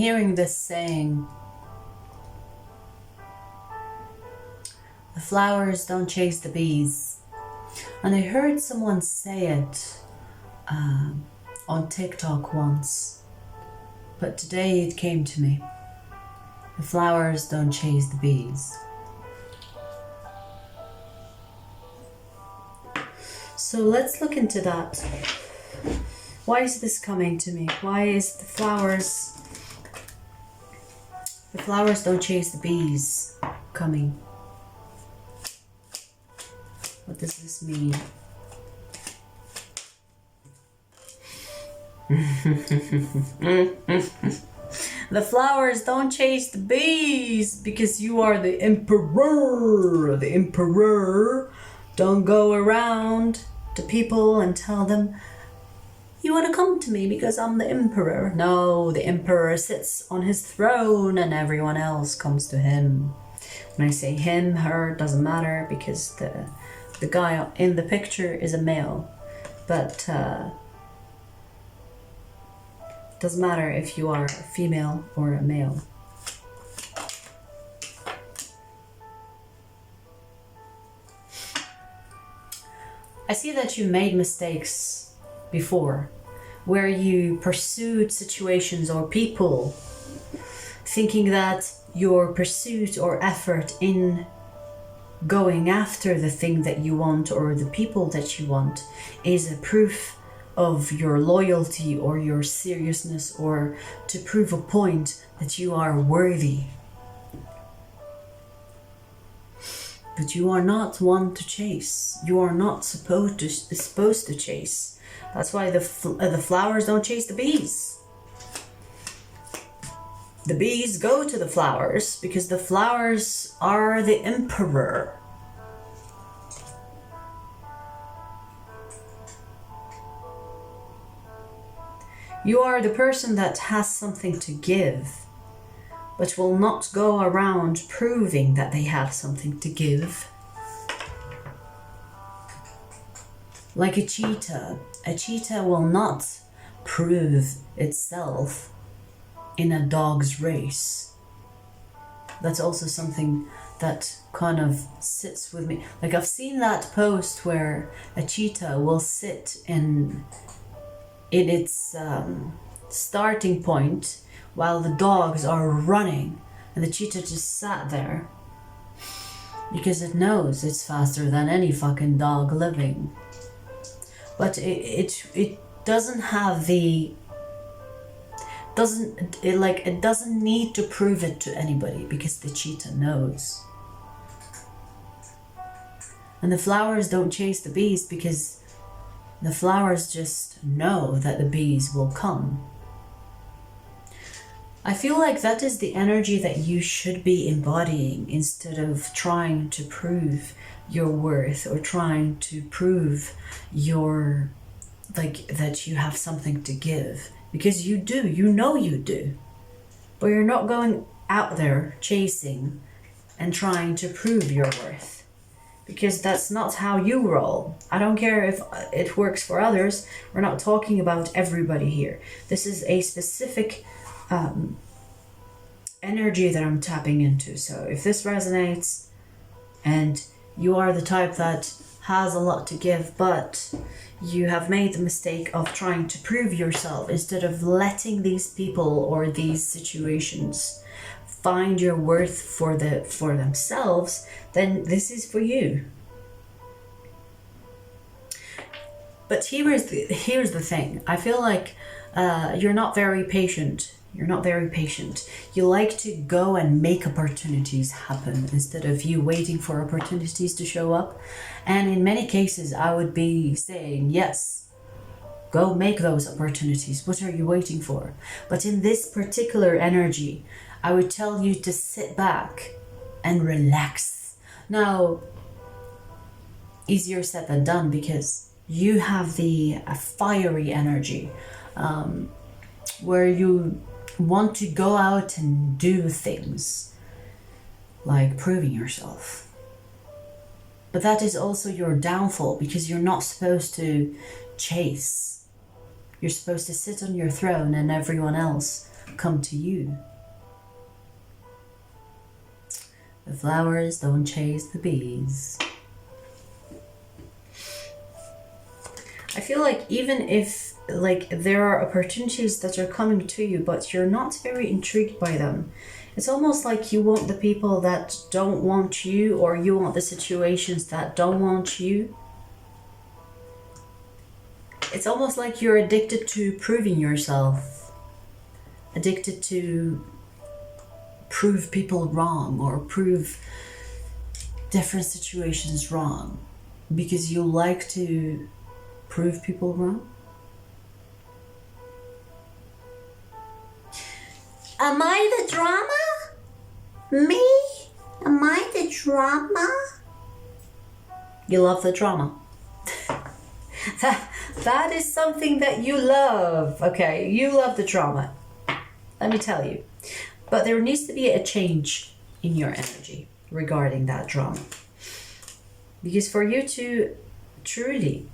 hearing this saying, the flowers don't chase the bees. And I heard someone say it on TikTok once, but today it came to me. The flowers don't chase the bees. So let's look into that. Why is this coming to me? Why is the flowers don't chase the bees coming? What does this mean? The flowers don't chase the bees because you are the emperor. The emperor don't go around to people and tell them, you want to come to me because I'm the emperor. No, the emperor sits on his throne and everyone else comes to him. When I say him, her, doesn't matter because the guy in the picture is a male. But doesn't matter if you are a female or a male. I see that you made mistakes before, where you pursued situations or people, thinking that your pursuit or effort in going after the thing that you want or the people that you want is a proof of your loyalty or your seriousness, or to prove a point that you are worthy. But you are not one to chase. You are not supposed to chase. That's why the flowers don't chase the bees. The bees go to the flowers because the flowers are the emperor. You are the person that has something to give, but will not go around proving that they have something to give. Like a cheetah will not prove itself in a dog's race. That's also something that kind of sits with me. Like, I've seen that post where a cheetah will sit in its starting point while the dogs are running, and the cheetah just sat there because it knows it's faster than any fucking dog living. But it doesn't have it doesn't need to prove it to anybody because the cheetah knows. And the flowers don't chase the bees because the flowers just know that the bees will come. I feel like that is the energy that you should be embodying, instead of trying to prove your worth or trying to prove that you have something to give. Because you do, you know you do. But you're not going out there chasing and trying to prove your worth. Because that's not how you roll. I don't care if it works for others. We're not talking about everybody here. This is a specific energy that I'm tapping into. So if this resonates and you are the type that has a lot to give, but you have made the mistake of trying to prove yourself instead of letting these people or these situations find your worth for themselves, then this is for you. But here's the thing. I feel like you're not very patient. You're not very patient. You like to go and make opportunities happen instead of you waiting for opportunities to show up. And in many cases, I would be saying, yes, go make those opportunities. What are you waiting for? But in this particular energy, I would tell you to sit back and relax. Now, easier said than done because you have a fiery energy where you want to go out and do things like proving yourself. But that is also your downfall because you're not supposed to chase. You're supposed to sit on your throne and everyone else come to you. The flowers don't chase the bees. I feel like even if like there are opportunities that are coming to you, but you're not very intrigued by them, it's almost like you want the people that don't want you, or you want the situations that don't want you. It's almost like you're addicted to proving yourself, addicted to prove people wrong or prove different situations wrong, because you like to prove people wrong. Am I the drama? Me? Am I the drama? You love the drama. That is something that you love. Okay, you love the drama. Let me tell you. But there needs to be a change in your energy regarding that drama. Because for you to truly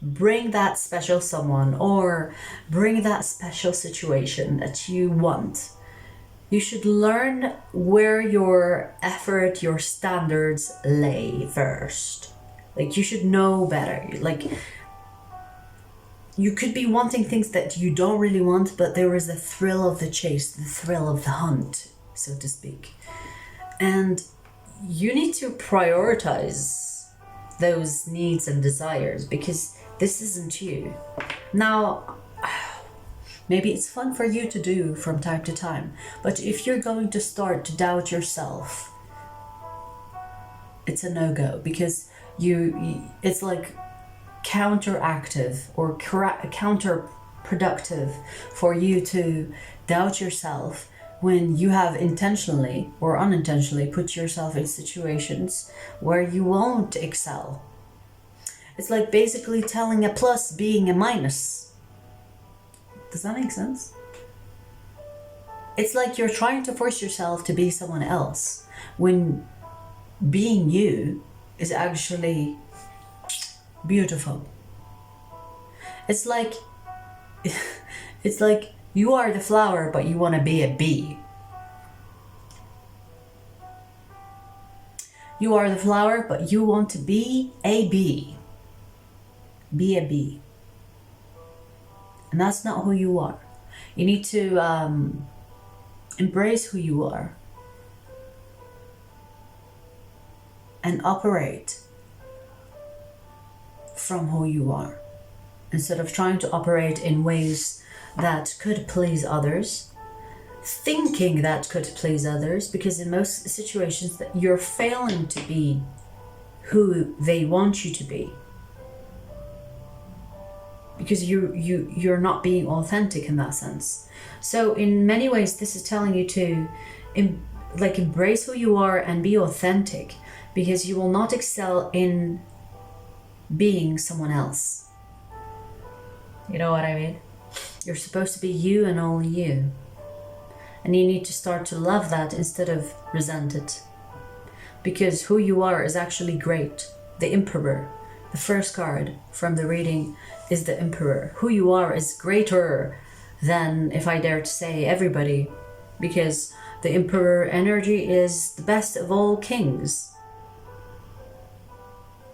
bring that special someone or bring that special situation that you want, you should learn where your effort, your standards lay first. Like, you should know better. Like, you could be wanting things that you don't really want, but there is the thrill of the chase, the thrill of the hunt, so to speak. And you need to prioritize those needs and desires, because this isn't you. Now, maybe it's fun for you to do from time to time, but if you're going to start to doubt yourself, it's a no-go, because it's like counteractive or counterproductive for you to doubt yourself when you have intentionally or unintentionally put yourself in situations where you won't excel. It's like basically telling a plus being a minus. Does that make sense? It's like you're trying to force yourself to be someone else when being you is actually beautiful. It's like you are the flower, but you want to be a bee. You are the flower, but you want to be a bee. Be a bee. And that's not who you are. You need to embrace who you are and operate from who you are, instead of trying to operate in ways that could please others, thinking that could please others, because in most situations that you're failing to be who they want you to be, because you're not being authentic in that sense. So in many ways this is telling you to embrace who you are and be authentic, because you will not excel in being someone else. You know what I mean? You're supposed to be you and only you. And you need to start to love that instead of resent it. Because who you are is actually great. The Emperor, the first card from the reading, is the Emperor. Who you are is greater than, if I dare to say, everybody. Because the Emperor energy is the best of all kings.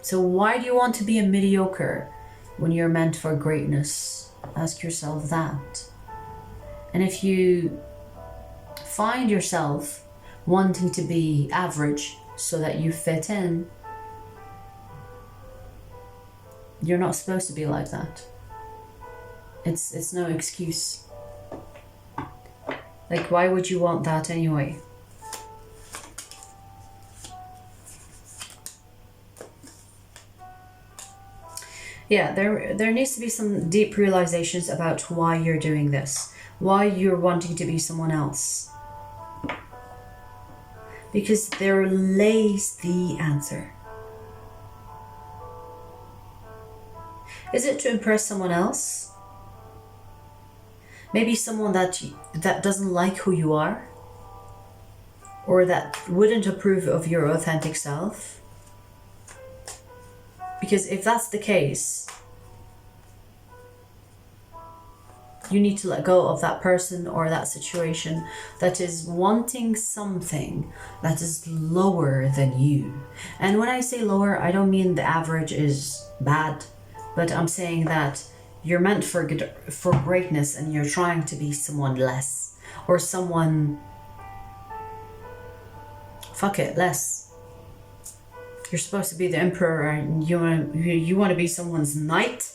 So why do you want to be a mediocre when you're meant for greatness? Ask yourself that. And if you find yourself wanting to be average so that you fit in, you're not supposed to be like that. It's no excuse. Like, why would you want that anyway? Yeah, there needs to be some deep realizations about why you're doing this, why you're wanting to be someone else. Because there lays the answer. Is it to impress someone else? Maybe someone that doesn't like who you are, or that wouldn't approve of your authentic self? Because if that's the case, You need to let go of that person or that situation that is wanting something that is lower than you. And when I say lower, I don't mean the average is bad, but I'm saying that you're meant for greatness and you're trying to be someone less, or someone, fuck it, less. You're supposed to be the emperor and you want to be someone's knight.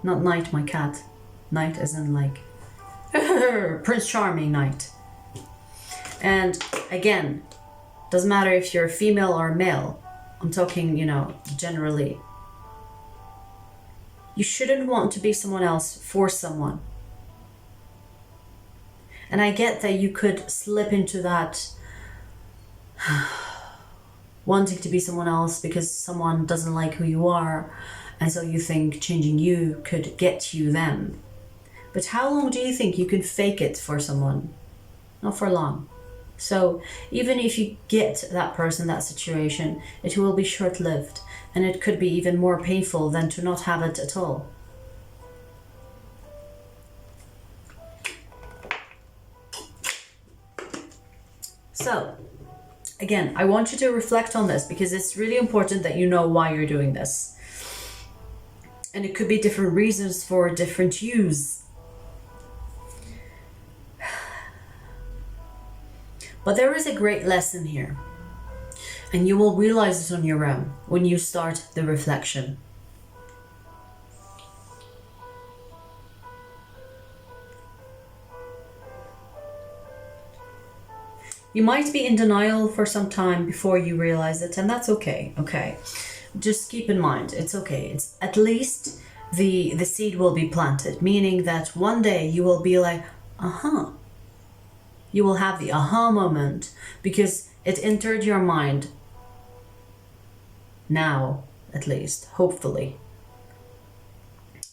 Not knight, my cat. Knight as in like Prince Charming knight. And again, doesn't matter if you're female or male. I'm talking, you know, generally. You shouldn't want to be someone else for someone. And I get that you could slip into that wanting to be someone else because someone doesn't like who you are, and so you think changing you could get you them. But how long do you think you can fake it for someone? Not for long. So even if you get that person, that situation, it will be short-lived, and it could be even more painful than to not have it at all. So again, I want you to reflect on this because it's really important that you know why you're doing this. And it could be different reasons for different yous. But there is a great lesson here. And you will realize it on your own when you start the reflection. You might be in denial for some time before you realize it, and that's okay, okay? Just keep in mind, it's okay. It's at least the seed will be planted, meaning that one day you will be like, uh-huh. You will have the aha moment because it entered your mind now, at least, hopefully.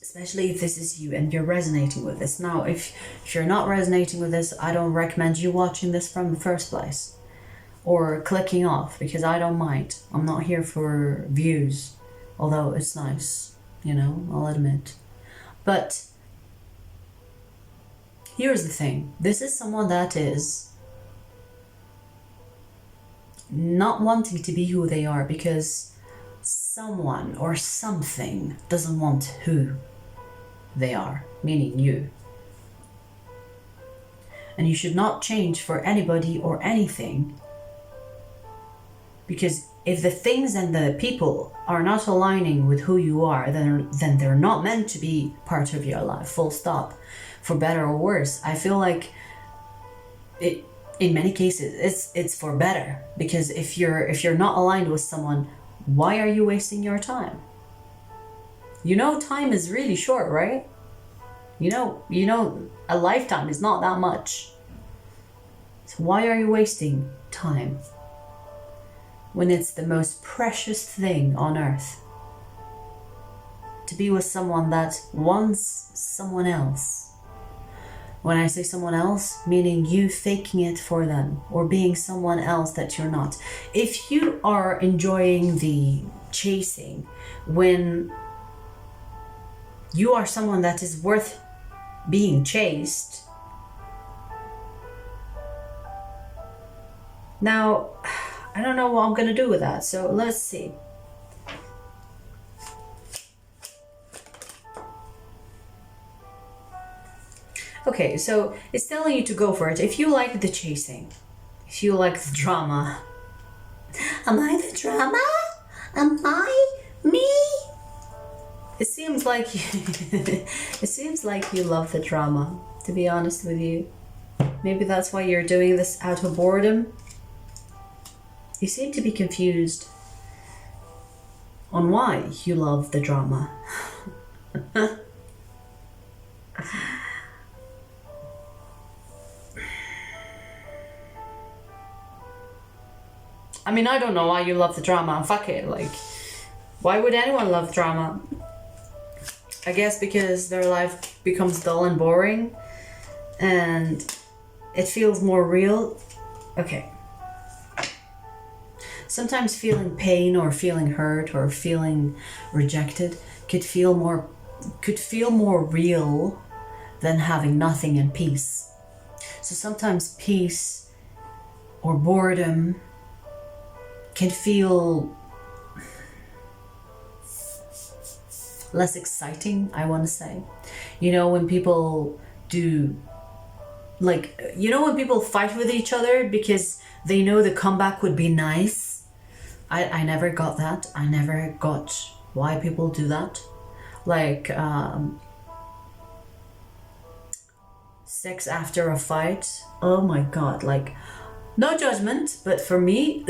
Especially if this is you and you're resonating with this. Now, if you're not resonating with this, I don't recommend you watching this from the first place. Or clicking off, because I don't mind. I'm not here for views. Although it's nice, you know, I'll admit. But here's the thing. This is someone that is not wanting to be who they are because someone or something doesn't want who they are, meaning you. And you should not change for anybody or anything, because if the things and the people are not aligning with who you are, then they're not meant to be part of your life, full stop, for better or worse. I feel like it, in many cases it's for better, because if you're not aligned with someone, why are you wasting your time? You know, time is really short, right? You know, a lifetime is not that much. So why are you wasting time when it's the most precious thing on earth? To be with someone that wants someone else. When I say someone else, meaning you faking it for them or being someone else that you're not. If you are enjoying the chasing when you are someone that is worth being chased, now I don't know what I'm gonna do with that, so let's see. Okay, so it's telling you to go for it. If you like the chasing, if you like the drama. Am I the drama? Am I me? It seems like it seems like you love the drama, to be honest with you. Maybe that's why you're doing this out of boredom. You seem to be confused on why you love the drama. I mean, I don't know why you love the drama. Fuck it, like, why would anyone love drama? I guess because their life becomes dull and boring and it feels more real. Okay. Sometimes feeling pain or feeling hurt or feeling rejected could feel more could feel more real than having nothing and peace. So sometimes peace or boredom can feel less exciting, I want to say. You know, when people do, like, you know, when people fight with each other because they know the comeback would be nice. I never got that. I never got why people do that. Like, sex after a fight. Oh my god, like, no judgment, but for me,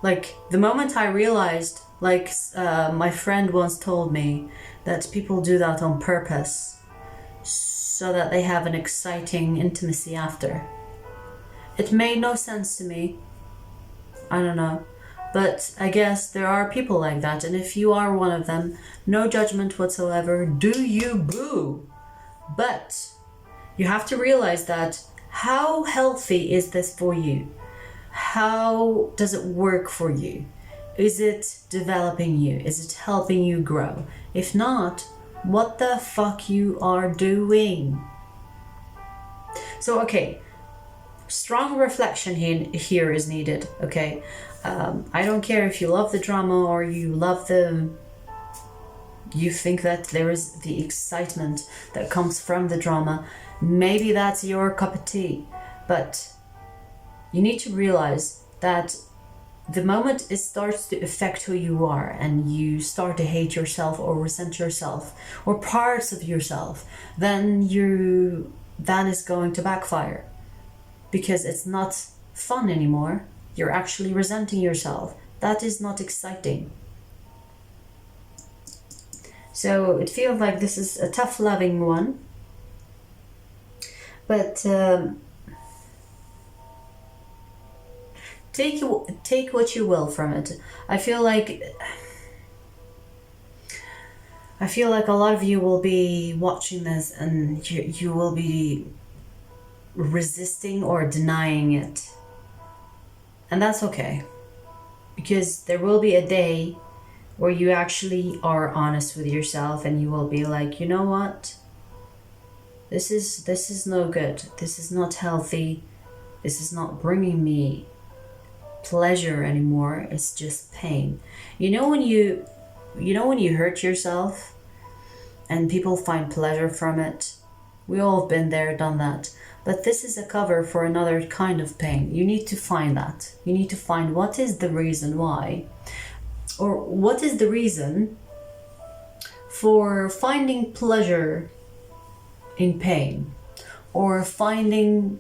like, the moment I realized, like, my friend once told me that people do that on purpose so that they have an exciting intimacy after. It made no sense to me. I don't know. But I guess there are people like that, and if you are one of them, no judgment whatsoever, do you boo. But you have to realize that how healthy is this for you? How does it work for you? Is it developing you? Is it helping you grow? If not, what the fuck you are doing? So, okay, strong reflection here is needed, okay? I don't care if you love the drama or you think that there is the excitement that comes from the drama. Maybe that's your cup of tea, but you need to realize that the moment it starts to affect who you are and you start to hate yourself or resent yourself or parts of yourself, then that is going to backfire, because it's not fun anymore. You're actually resenting yourself. That is not exciting. So it feels like this is a tough loving one, but take what you will from it. I feel like a lot of you will be watching this and you will be resisting or denying it. And that's okay, because there will be a day where you actually are honest with yourself and you will be like, you know what? This is no good. This is not healthy. This is not bringing me pleasure anymore. It's just pain. You know when you hurt yourself and people find pleasure from it? We all have been there, done that. But this is a cover for another kind of pain. You need to find that. You need to find what is the reason why, or what is the reason for finding pleasure in pain, or wanting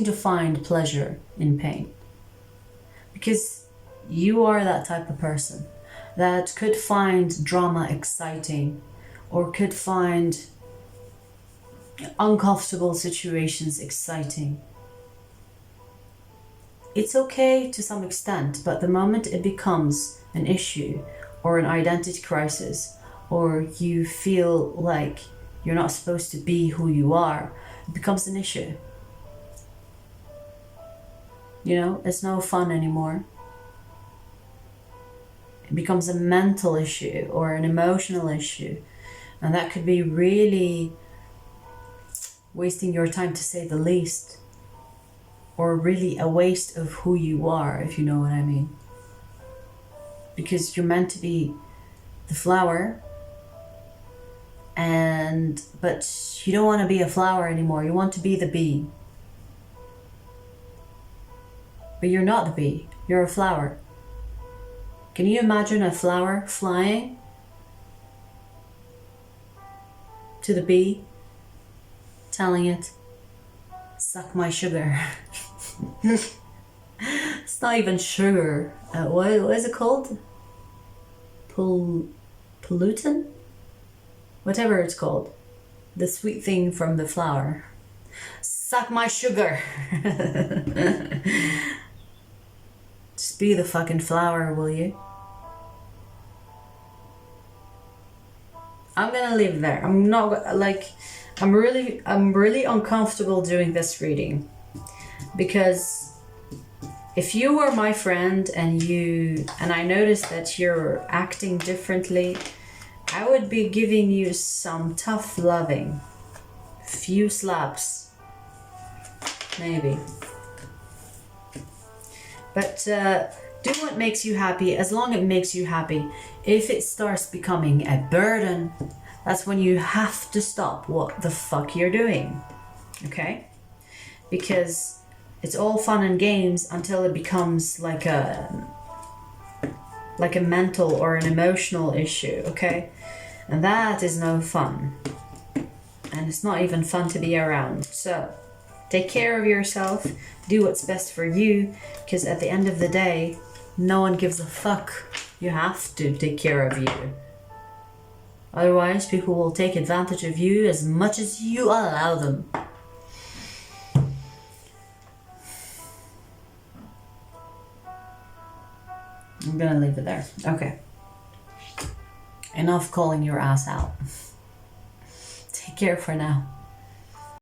to find pleasure in pain. Because you are that type of person that could find drama exciting, or could find uncomfortable situations exciting. It's okay to some extent, but the moment it becomes an issue or an identity crisis, or you feel like you're not supposed to be who you are, it becomes an issue. You know, it's no fun anymore. It becomes a mental issue or an emotional issue, and that could be really wasting your time, to say the least, or really a waste of who you are, if you know what I mean. Because you're meant to be the flower, but you don't want to be a flower anymore. You want to be the bee. But you're not the bee, you're a flower. Can you imagine a flower flying to the bee, telling it, suck my sugar? It's not even sugar. What is it called? Pollutant? Whatever it's called. The sweet thing from the flower. Suck my sugar. Just be the fucking flower, will you? I'm gonna leave it there. I'm not like, I'm really uncomfortable doing this reading, because if you were my friend and I noticed that you're acting differently, I would be giving you some tough loving. Few slaps. Maybe. But do what makes you happy as long as it makes you happy. If it starts becoming a burden, that's when you have to stop what the fuck you're doing. Okay? Because it's all fun and games until it becomes like a mental or an emotional issue, okay? And that is no fun. And it's not even fun to be around. So take care of yourself, do what's best for you, because at the end of the day, no one gives a fuck. You have to take care of you. Otherwise, people will take advantage of you as much as you allow them. I'm gonna leave it there. Okay. Enough calling your ass out. Take care for now.